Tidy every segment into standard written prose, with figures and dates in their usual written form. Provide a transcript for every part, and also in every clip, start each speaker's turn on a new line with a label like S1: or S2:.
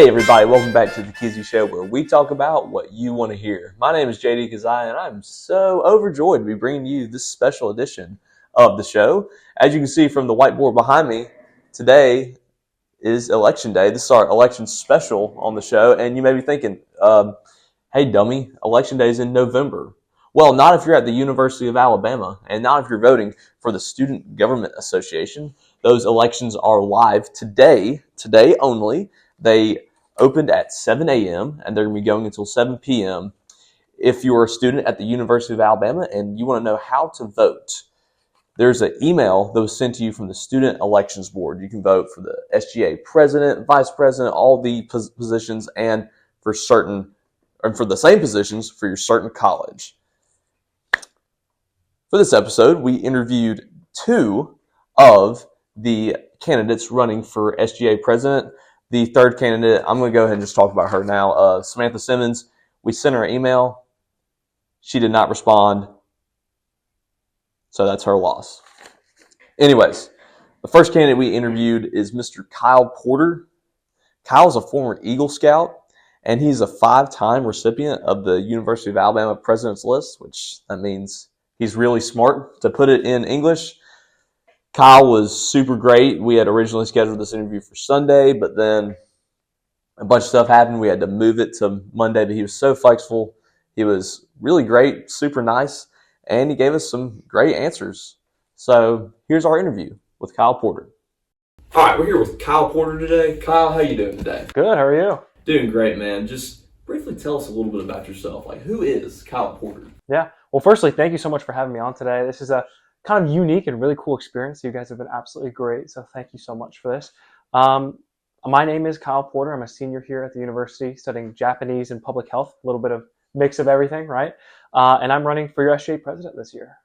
S1: Hey everybody, welcome back to the Kizzy Show, where we talk about what you want to hear. My name is Kizziah, and I'm so overjoyed to be bringing you this special edition of the show. As you can see from the whiteboard behind me, today is Election Day. This is our election special on the show, and you may be thinking, hey dummy, Election Day is in November. Well, not if you're at the University of Alabama, and not if you're voting for the Student Government Association. Those elections are live today only. They opened at 7 a.m. and they're going to be going until 7 p.m. If you're a student at the University of Alabama and you want to know how to vote, there's an email that was sent to you from the Student Elections Board. You can vote for the SGA president, vice president, all the positions, and for the same positions for your certain college. For this episode, we interviewed two of the candidates running for SGA president. The third candidate, I'm going to go ahead and just talk about her now. Samantha Simmons, we sent her an email. She did not respond. So that's her loss. Anyways, the first candidate we interviewed is Mr. Kyle Porter. Kyle's a former Eagle Scout, and he's a 5-time recipient of the University of Alabama President's List, which that means he's really smart. To put it in English, Kyle was super great. We had originally scheduled this interview for Sunday, but then a bunch of stuff happened. We had to move it to Monday, but he was so flexible. He was really great, super nice, and he gave us some great answers. So here's our interview with Kyle Porter. All right, we're here with Kyle Porter today. Kyle, how you doing today?
S2: Good, how are you?
S1: Doing great, man. Just briefly tell us a little bit about yourself. Like, who is Kyle Porter?
S2: Yeah, well, firstly, thank you so much for having me on today. This is a kind of unique and really cool experience. You guys have been absolutely great, so thank you so much for this. My name is Kyle Porter. I'm a senior here at the university studying Japanese and public health, a little bit of mix of everything, right? And I'm running for your SGA president this year.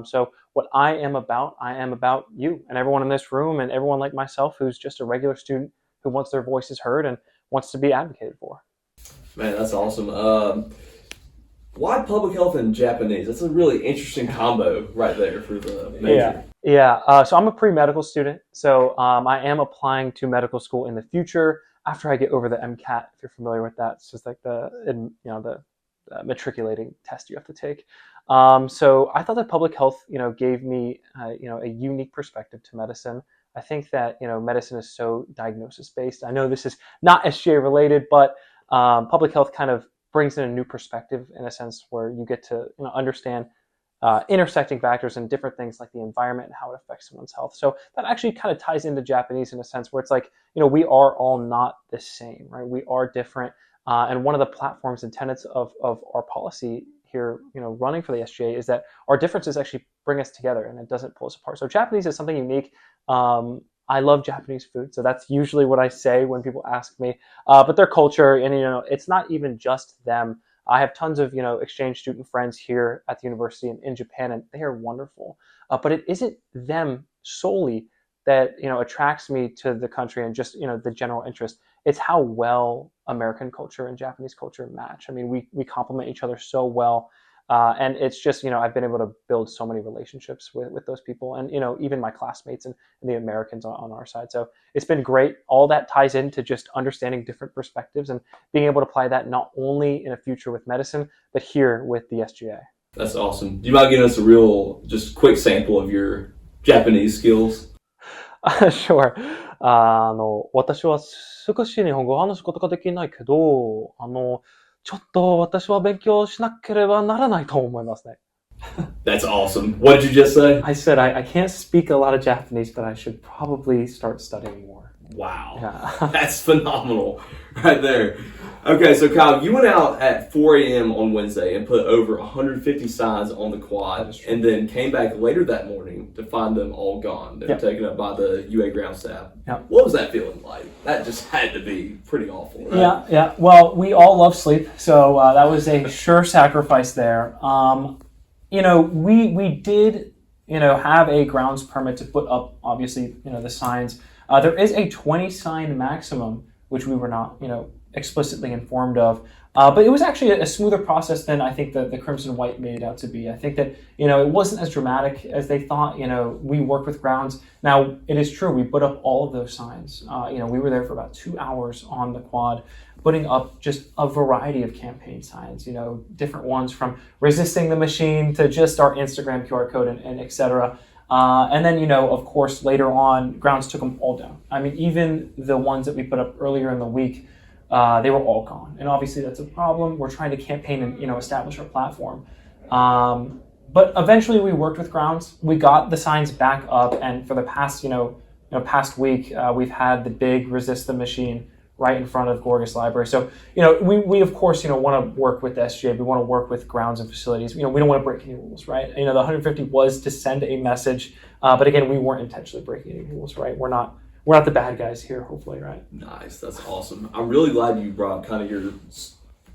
S2: So what I am about you and everyone in this room and everyone like myself who's just a regular student who wants their voices heard and wants to be advocated for.
S1: Man, that's awesome. Why public health and Japanese? That's a really interesting combo right there for the major.
S2: Yeah. So I'm a pre-medical student. So I am applying to medical school in the future after I get over the MCAT. If you're familiar with that, it's just like the matriculating test you have to take. So I thought that public health, gave me, a unique perspective to medicine. I think that, medicine is so diagnosis based. I know this is not SGA related, but public health kind of brings in a new perspective in a sense where you get to understand intersecting factors and different things like the environment and how it affects someone's health. So that actually kind of ties into Japanese in a sense where it's like, we are all not the same, right? We are different. And one of the platforms and tenets of our policy here, running for the SGA is that our differences actually bring us together and it doesn't pull us apart. So Japanese is something unique. I love Japanese food, so that's usually what I say when people ask me. But their culture, and it's not even just them. I have tons of exchange student friends here at the university and in Japan, and they are wonderful. But it isn't them solely that attracts me to the country and just the general interest. It's how well American culture and Japanese culture match. I mean, we complement each other so well. And it's just, I've been able to build so many relationships with those people and, even my classmates and the Americans on our side. So it's been great. All that ties into just understanding different perspectives and being able to apply that not only in a future with medicine, but here with the SGA.
S1: That's awesome. Do you mind giving us a real, just quick sample of your Japanese skills?
S2: Sure. 私は少し日本語を話すことができないけど、ちょっと私は勉強しなければならないと思いますね。
S1: That's awesome. What did you just say?
S2: I said I can't speak a lot of Japanese, but I should probably start studying more.
S1: Wow.
S2: Yeah.
S1: That's phenomenal right there. Okay, so Kyle, you went out at 4 a.m. on Wednesday and put over 150 signs on the quad and then came back later that morning to find them all gone. They were taken up by the UA ground staff.
S2: Yep.
S1: What was that feeling like? That just had to be pretty awful, right?
S2: Yeah. Well, we all love sleep, so that was a sure sacrifice there. We did, have a grounds permit to put up, obviously, the signs. There is a 20 sign maximum, which we were not, explicitly informed of. But it was actually a smoother process than I think the Crimson White made it out to be. I think that, it wasn't as dramatic as they thought. We worked with grounds. Now, it is true, we put up all of those signs. We were there for about 2 hours on the quad, putting up just a variety of campaign signs, different ones from resisting the machine to just our Instagram QR code and et cetera. And then, of course, later on, grounds took them all down. I mean, even the ones that we put up earlier in the week, they were all gone. And obviously that's a problem. We're trying to campaign and, establish our platform. But eventually we worked with grounds. We got the signs back up. And for the past, past week, we've had the big resist the machine right in front of Gorgas Library. So, we of course, want to work with the SGA. We want to work with grounds and facilities. We don't want to break any rules, right? The 150 was to send a message. But again, we weren't intentionally breaking any rules, right? We're not the bad guys here, hopefully, right?
S1: Nice, that's awesome. I'm really glad you brought kind of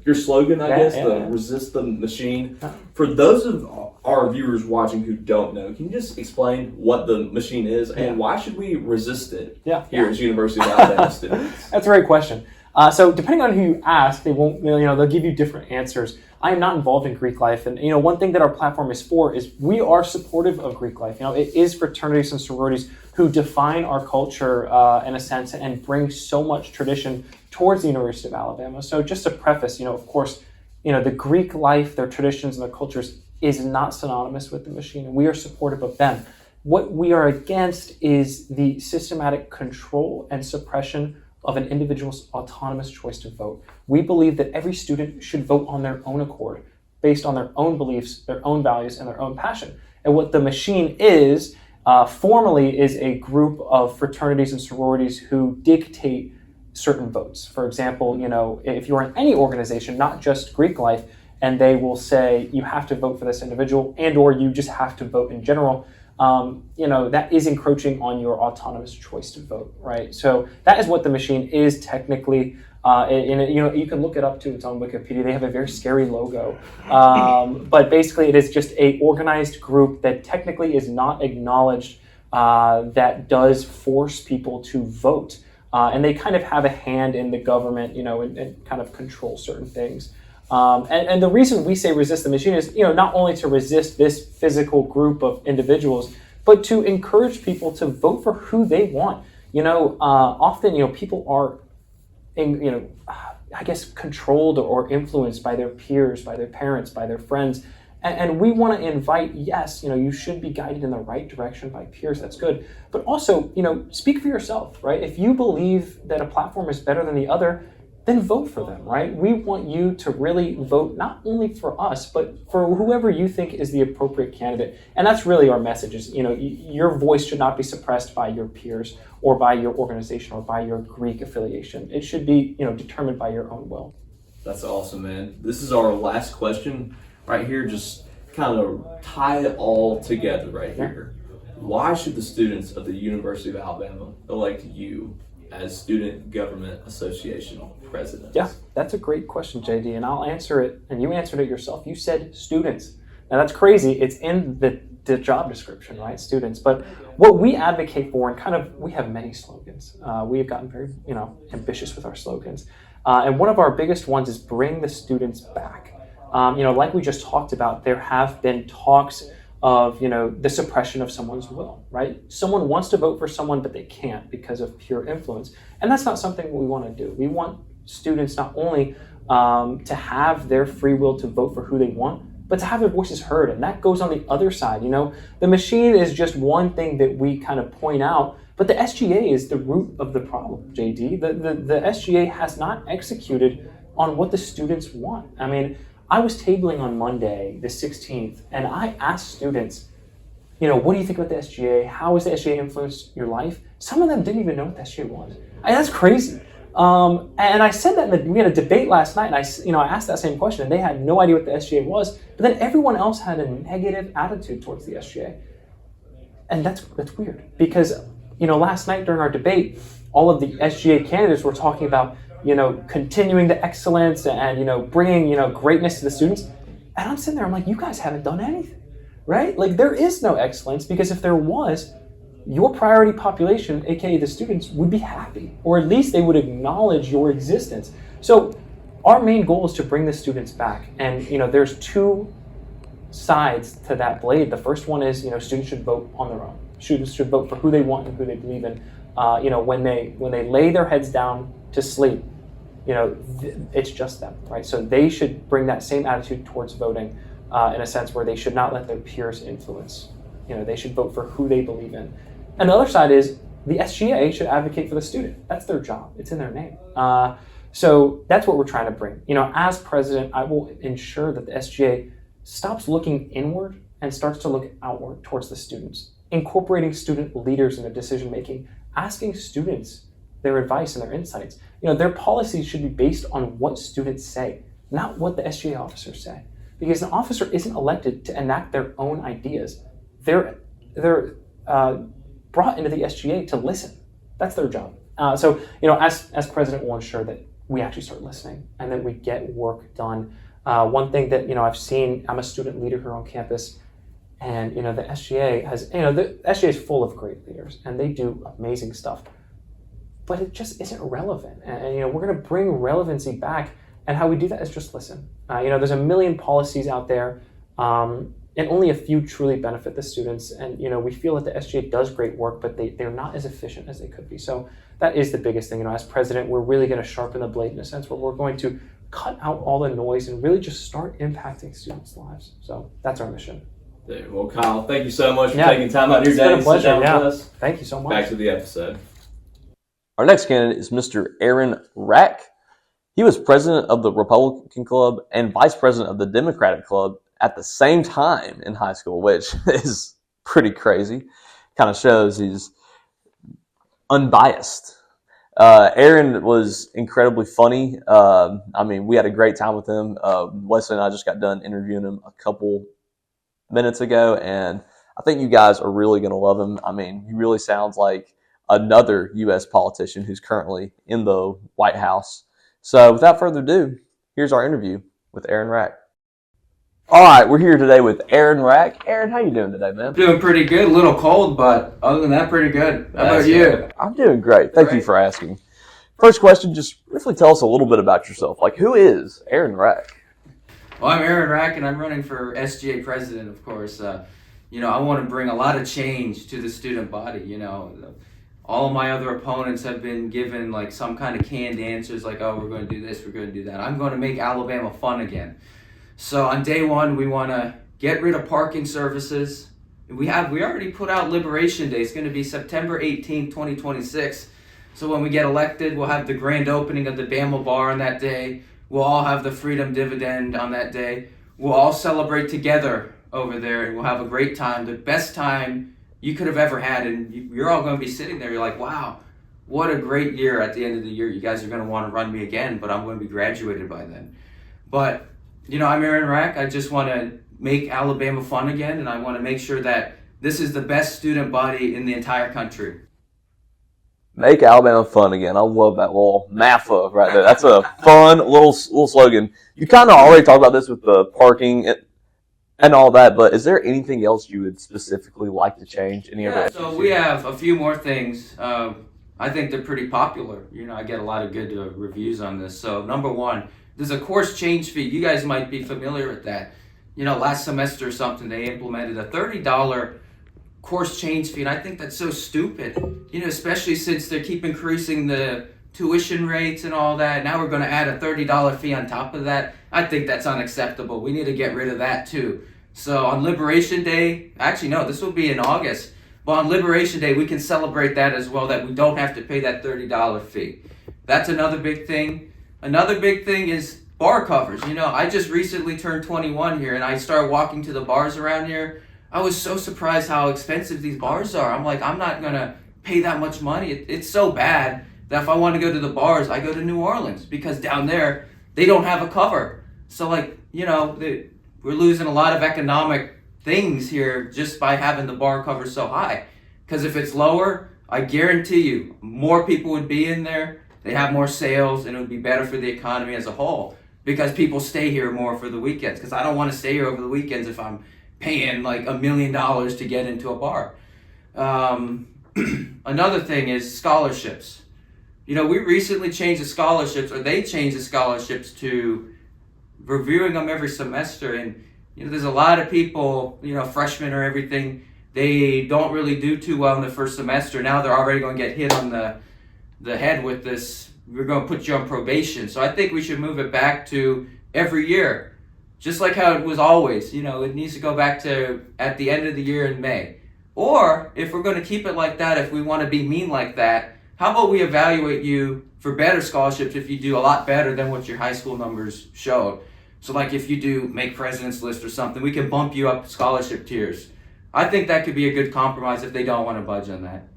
S1: your slogan, I guess, resist the machine. For those of our viewers watching who don't know, can you just explain what the machine is and why should we resist it here as University of Alabama students?
S2: That's a great question. So depending on who you ask, they won't, they'll give you different answers. I am not involved in Greek life. And, one thing that our platform is for is we are supportive of Greek life. It is fraternities and sororities who define our culture in a sense and bring so much tradition towards the University of Alabama. So just to preface, of course, the Greek life, their traditions and their cultures is not synonymous with the machine. And we are supportive of them. What we are against is the systematic control and suppression of an individual's autonomous choice to vote. We believe that every student should vote on their own accord, based on their own beliefs, their own values, and their own passion. And what the machine is, formally, is a group of fraternities and sororities who dictate certain votes. For example, if you're in any organization, not just Greek life, and they will say you have to vote for this individual and or you just have to vote in general, that is encroaching on your autonomous choice to vote, right? So that is what the machine is technically. You can look it up too. It's on Wikipedia. They have a very scary logo, but basically it is just a organized group that technically is not acknowledged that does force people to vote, and they kind of have a hand in the government, and kind of control certain things. And the reason we say resist the machine is, not only to resist this physical group of individuals, but to encourage people to vote for who they want. Often, people are, I guess, controlled or influenced by their peers, by their parents, by their friends. And we want to invite, yes, you should be guided in the right direction by peers. That's good. But also, speak for yourself, right? If you believe that a platform is better than the other, then vote for them, right? We want you to really vote not only for us, but for whoever you think is the appropriate candidate. And that's really our message is, your voice should not be suppressed by your peers or by your organization or by your Greek affiliation. It should be, determined by your own will.
S1: That's awesome, man. This is our last question right here. Just kind of tie it all together right here. Why should the students of the University of Alabama elect you as Student Government Association President?
S2: Yeah, that's a great question, JD, and I'll answer it, and you answered it yourself. You said students. Now that's crazy. It's in the job description, right? Students. But what we advocate for, and we have many slogans. We have gotten very, ambitious with our slogans. And one of our biggest ones is bring the students back. Like we just talked about, there have been talks of, the suppression of someone's will, right? Someone wants to vote for someone, but they can't because of pure influence. And that's not something we want to do. We want students not only to have their free will to vote for who they want, but to have their voices heard. And that goes on the other side. The machine is just one thing that we kind of point out, but the SGA is the root of the problem, JD. The SGA has not executed on what the students want. I mean, I was tabling on Monday, the 16th, and I asked students, what do you think about the SGA? How has the SGA influenced your life? Some of them didn't even know what the SGA was. That's crazy. And I said that we had a debate last night, and I asked that same question, and they had no idea what the SGA was, but then everyone else had a negative attitude towards the SGA. And that's weird, because, last night during our debate, all of the SGA candidates were talking about, continuing the excellence and, bringing, greatness to the students. And I'm sitting there, I'm like, you guys haven't done anything, right? Like, there is no excellence, because if there was, your priority population, aka the students, would be happy, or at least they would acknowledge your existence. So our main goal is to bring the students back. And, there's two sides to that blade. The first one is, students should vote on their own. Students should vote for who they want and who they believe in. When they lay their heads down to sleep, it's just them, right? So they should bring that same attitude towards voting, in a sense where they should not let their peers influence. They should vote for who they believe in. And the other side is the SGA should advocate for the student. That's their job. It's in their name. So that's what we're trying to bring. As president, I will ensure that the SGA stops looking inward and starts to look outward towards the students, incorporating student leaders in their decision making, asking students their advice and their insights. Their policies should be based on what students say, not what the SGA officers say, because an officer isn't elected to enact their own ideas. They're brought into the SGA to listen. That's their job. So as president, we'll ensure that we actually start listening and that we get work done. One thing that I've seen, I'm a student leader here on campus, and the SGA has the SGA is full of great leaders and they do amazing stuff, but it just isn't relevant. And we're going to bring relevancy back, and how we do that is just listen. There's a million policies out there, and only a few truly benefit the students. And we feel that the SGA does great work, but they're not as efficient as they could be. So that is the biggest thing. As president, we're really going to sharpen the blade in a sense where we're going to cut out all the noise and really just start impacting students' lives. So that's our mission.
S1: Well, Kyle, thank you so much for taking time out of your day to sit down with us.
S2: Thank you so much.
S1: Back to the episode. Our next candidate is Mr. Aaron Rack. He was president of the Republican Club and vice president of the Democratic Club at the same time in high school, which is pretty crazy. Kind of shows he's unbiased. Aaron was incredibly funny. We had a great time with him. Wesley and I just got done interviewing him a couple minutes ago, and I think you guys are really going to love him. He really sounds like another U.S. politician who's currently in the White House. So without further ado, here's our interview with Aaron Rack. All right, we're here today with Aaron Rack. Aaron, how you doing today, man?
S3: Doing pretty good. A little cold, but other than that, pretty good. How about you?
S1: I'm doing great. Thank you for asking. First question, just briefly tell us a little bit about yourself. Who is Aaron Rack?
S3: Well, I'm Aaron Rack, and I'm running for SGA president, of course. I want to bring a lot of change to the student body. All of my other opponents have been given some kind of canned answers we're going to do this, we're going to do that. I'm going to make Alabama fun again. So on day one, we want to get rid of parking services. We already put out Liberation Day. It's going to be September 18th, 2026. So when we get elected, we'll have the grand opening of the Bama Bar on that day. We'll all have the Freedom Dividend on that day. We'll all celebrate together over there, and we'll have a great time, the best time you could have ever had. And you're all going to be sitting there. You're like, wow, what a great year. At the end of the year, you guys are going to want to run me again, but I'm going to be graduated by then. But I'm Aaron Rack. I just want to make Alabama fun again, and I want to make sure that this is the best student body in the entire country.
S1: Make Alabama fun again. I love that little MAFA right there. That's a fun little slogan. You kind of already talked about this with the parking and all that, but is there anything else you would specifically like to change?
S3: So we have a few more things. I think they're pretty popular. I get a lot of good reviews on this. So number one, there's a course change fee. You guys might be familiar with that. Last semester or something, they implemented a $30 course change fee, and I think that's so stupid. Especially since they keep increasing the tuition rates and all that. Now we're going to add a $30 fee on top of that. I think that's unacceptable. We need to get rid of that too. So on Liberation Day, actually no, this will be in August, but on Liberation Day we can celebrate that as well, that we don't have to pay that $30 fee. That's another big thing. Another big thing is bar covers. I just recently turned 21 here, and I started walking to the bars around here. I was so surprised how expensive these bars are. I'm like, I'm not going to pay that much money. It's so bad that if I want to go to the bars, I go to New Orleans, because down there, they don't have a cover. So we're losing a lot of economic things here just by having the bar cover so high. Because if it's lower, I guarantee you, more people would be in there. They'd have more sales, and it would be better for the economy as a whole, because people stay here more for the weekends. Because I don't want to stay here over the weekends if I'm paying $1 million to get into a bar. Another thing is scholarships. we recently changed the scholarships, or they changed the scholarships to reviewing them every semester. And, there's a lot of people, freshmen or everything, they don't really do too well in the first semester. Now they're already going to get hit on the head with this, we're going to put you on probation. So I think we should move it back to every year, just like how it was always. It needs to go back to at the end of the year in May. Or if we're going to keep it like that, if we want to be mean like that, how about we evaluate you for better scholarships if you do a lot better than what your high school numbers showed? So like if you do make president's list or something, we can bump you up scholarship tiers. I think that could be a good compromise if they don't want to budge on that.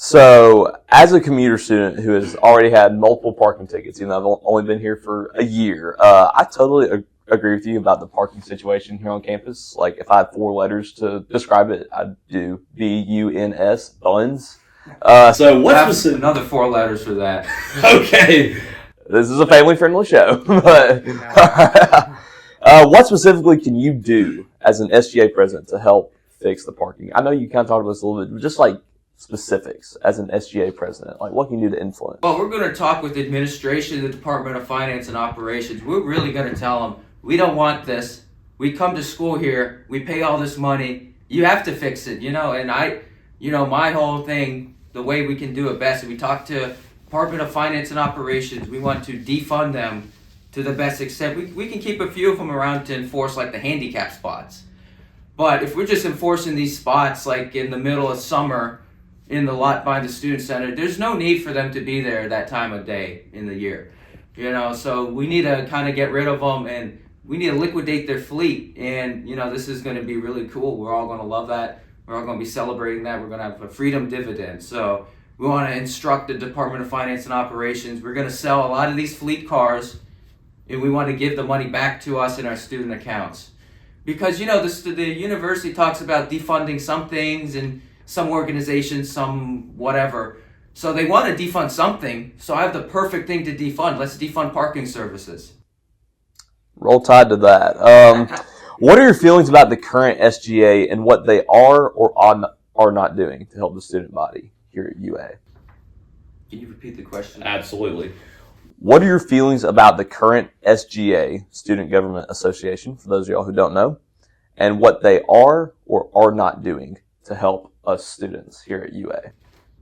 S1: So, as a commuter student who has already had multiple parking tickets, even though I've only been here for a year, I totally agree with you about the parking situation here on campus. Like, if I had 4 letters to describe it, I'd do BUNS, buns. So what's
S3: another 4 letters for that?
S1: Okay, this is a family-friendly show. But what specifically can you do as an SGA president to help fix the parking? I know you kind of talked about this a little bit, but just like specifics as an SGA president, like what can you do to influence?
S3: Well, we're going to talk with the administration, the Department of Finance and Operations. We're really going to tell them, we don't want this. We come to school here. We pay all this money. You have to fix it, and my whole thing, the way we can do it best, we talk to Department of Finance and Operations. We want to defund them to the best extent. We can keep a few of them around to enforce like the handicap spots. But if we're just enforcing these spots like in the middle of summer, in the lot by the student center, there's no need for them to be there that time of day in the year. So we need to kind of get rid of them, and we need to liquidate their fleet. And, this is going to be really cool. We're all going to love that. We're all going to be celebrating that. We're going to have a freedom dividend. So we want to instruct the Department of Finance and Operations. We're going to sell a lot of these fleet cars, and we want to give the money back to us in our student accounts. Because, the university talks about defunding some things and some organizations, some whatever. So they want to defund something. So I have the perfect thing to defund. Let's defund parking services.
S1: Roll Tide to that. What are your feelings about the current SGA and what they are or are not doing to help the student body here at UA?
S3: Can you repeat the question?
S1: Absolutely. What are your feelings about the current SGA, Student Government Association, for those of y'all who don't know, and what they are or are not doing to help us students here at UA?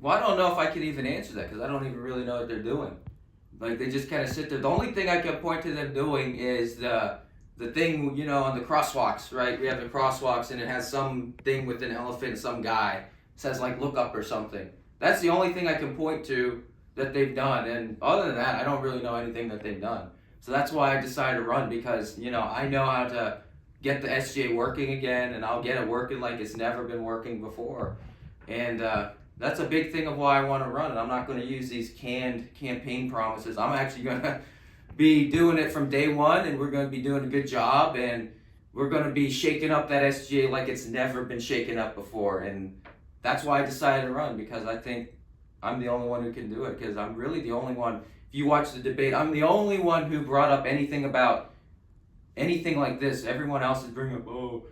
S3: Well, I don't know if I can even answer that because I don't even really know what they're doing. Like, they just kind of sit there. The only thing I can point to them doing is the thing, on the crosswalks, right? We have the crosswalks and it has some thing with an elephant and some guy. It says, like, look up or something. That's the only thing I can point to that they've done. And other than that, I don't really know anything that they've done. So that's why I decided to run because, I know how to get the SGA working again, and I'll get it working like it's never been working before. And that's a big thing of why I want to run, and I'm not going to use these canned campaign promises. I'm actually going to be doing it from day one, and we're going to be doing a good job, and we're going to be shaking up that SGA like it's never been shaken up before. And that's why I decided to run, because I think I'm the only one who can do it, because I'm really the only one. If you watch the debate, I'm the only one who brought up anything about anything like this. Everyone else is bringing up, we're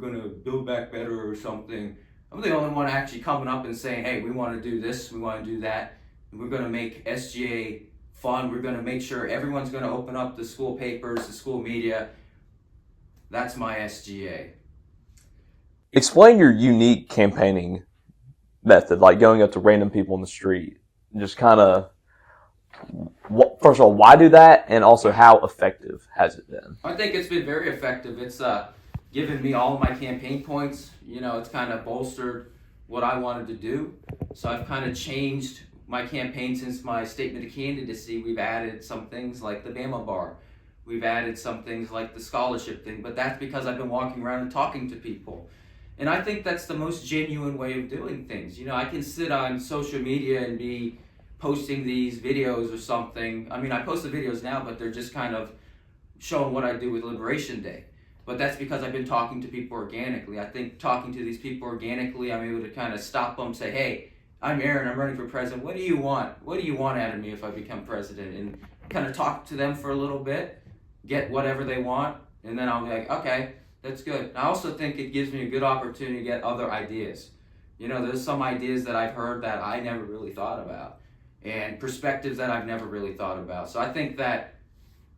S3: gonna build back better or something. I'm the only one actually coming up and saying, hey, we want to do this, we want to do that, and we're gonna make SGA fun. We're gonna make sure everyone's gonna open up the school papers, the school media. That's my SGA.
S1: Explain your unique campaigning method, like going up to random people in the street, and just kind of, first of all, why do that, and also how effective has it been?
S3: I think it's been very effective. It's given me all of my campaign points. It's kind of bolstered what I wanted to do. So I've kind of changed my campaign since my statement of candidacy. We've added some things like the Bama Bar. We've added some things like the scholarship thing, but that's because I've been walking around and talking to people. And I think that's the most genuine way of doing things. I can sit on social media and be posting these videos or something. I mean, I post the videos now, but they're just kind of showing what I do with Liberation Day. But that's because I've been talking to people organically. I think talking to these people organically, I'm able to kind of stop them, say, hey, I'm Aaron, I'm running for president. What do you want? What do you want out of me if I become president? And kind of talk to them for a little bit, get whatever they want, and then I'll be like, okay, that's good. I also think it gives me a good opportunity to get other ideas. You know, there's some ideas that I've heard that I never really thought about, and perspectives that I've never really thought about. So I think that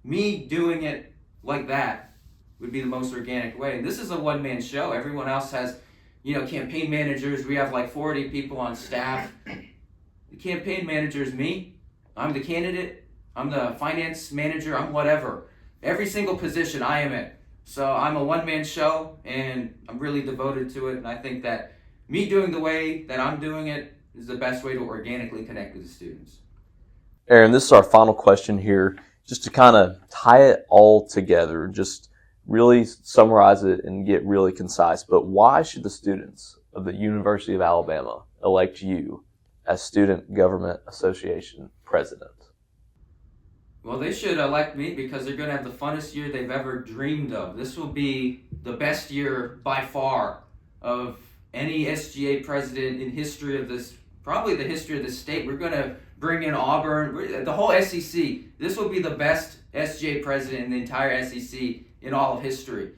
S3: me doing it like that would be the most organic way. And this is a one-man show. Everyone else has, you know, campaign managers. We have like 40 people on staff. The campaign manager is me. I'm the candidate. I'm the finance manager. I'm whatever. Every single position I am in. So I'm a one-man show, and I'm really devoted to it. And I think that me doing the way that I'm doing it is the best way to organically connect with the students.
S1: Aaron, this is our final question here, just to kind of tie it all together, just really summarize it and get really concise. But why should the students of the University of Alabama elect you as Student Government Association President?
S3: Well, they should elect me because they're going to have the funnest year they've ever dreamed of. This will be the best year by far of any SGA president in history of this, probably the history of the state. We're going to bring in Auburn, the whole SEC. This will be the best SGA president in the entire SEC in all of history,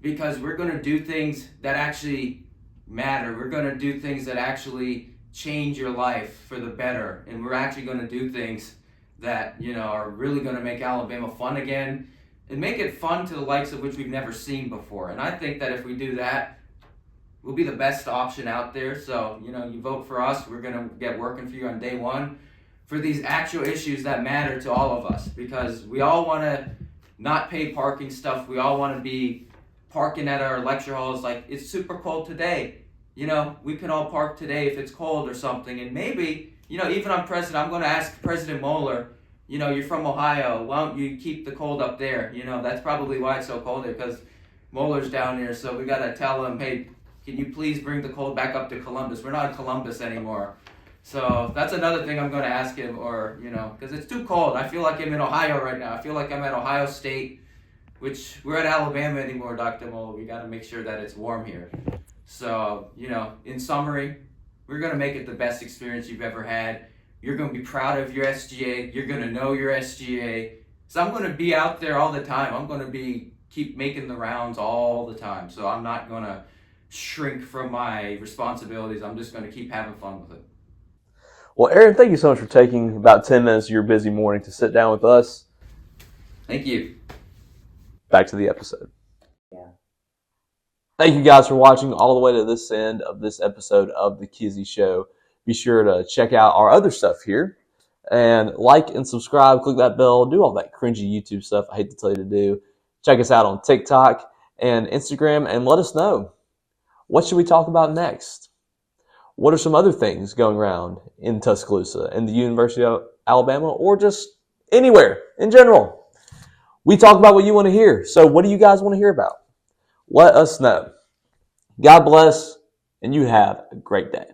S3: because we're going to do things that actually matter. We're going to do things that actually change your life for the better, and we're actually going to do things that, you know, are really going to make Alabama fun again, and make it fun to the likes of which we've never seen before. And I think that if we do that, we'll be the best option out there. So, you know, you vote for us. We're going to get working for you on day one for these actual issues that matter to all of us, because we all want to not pay parking stuff. We all want to be parking at our lecture halls. Like, it's super cold today. You know, we can all park today if it's cold or something. And maybe, you know, even on President, I'm going to ask President Moeller, you know, you're from Ohio. Why don't you keep the cold up there? You know, that's probably why it's so cold there, because Moeller's down here. So we got to tell him, hey, can you please bring the cold back up to Columbus? We're not in Columbus anymore. So that's another thing I'm going to ask him, or, you know, because it's too cold. I feel like I'm in Ohio right now. I feel like I'm at Ohio State, which we're at Alabama anymore, Dr. Moeller. We got to make sure that it's warm here. So, you know, in summary, we're going to make it the best experience you've ever had. You're going to be proud of your SGA. You're going to know your SGA. So I'm going to be out there all the time. I'm going to keep making the rounds all the time. So I'm not going to shrink from my responsibilities. I'm just going to keep having fun with it.
S1: Well, Aaron, thank you so much for taking about 10 minutes of your busy morning to sit down with us.
S3: Thank you.
S1: Back to the episode. Thank you guys for watching all the way to this end of this episode of the Kizzy Show. Be sure to check out our other stuff here and like and subscribe, click that bell, do all that cringy YouTube stuff I hate to tell you to do. Check us out on TikTok and Instagram and let us know, what should we talk about next? What are some other things going around in Tuscaloosa and the University of Alabama, or just anywhere in general? We talk about what you want to hear. So what do you guys want to hear about? Let us know. God bless, and you have a great day.